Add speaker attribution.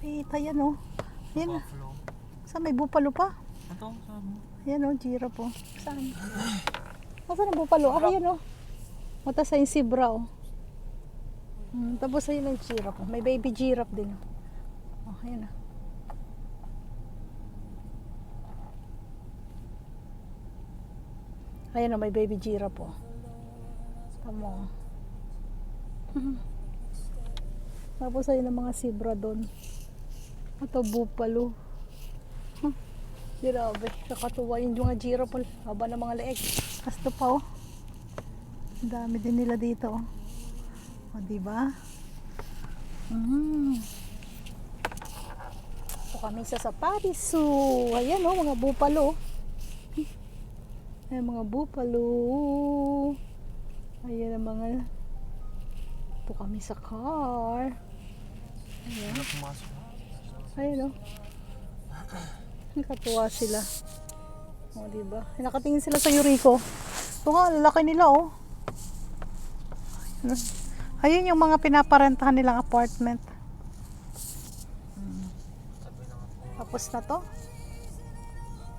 Speaker 1: Kita yan oh. Yan.
Speaker 2: Buffalo.
Speaker 1: Saan may bupalo pa?
Speaker 2: Ito, saan mo?
Speaker 1: Yan oh, giraffe oh. Saan? Nasaan ang bupalo? Ah, yan oh. Mata sa yung zebra oh. Tapos ayun ang giraffe oh. May baby giraffe din oh. Oh, ayan ah. Ayan oh, may baby giraffe oh. Tama oh. Tapos ayun ang mga zebra doon. Ito bupalo. Grabe, nakatuwa yung mga giraffe. Haba ng mga leeg. Asto pa oh. Ang dami din nila dito oh. O diba? Ito kami sa Safari Zoo. Ayan oh, mga bupalo. Ayan mga bupalo. Ayan ang mga. Ito kami sa car. Ayan.
Speaker 2: Wala pumasok.
Speaker 1: Ayun oh. Nakatuwa sila. O diba? Nakatingin sila sa Yuriko. Ito nga, lalaki nila oh. Ayun yung mga pinaparentahan nilang apartment. Tapos na to.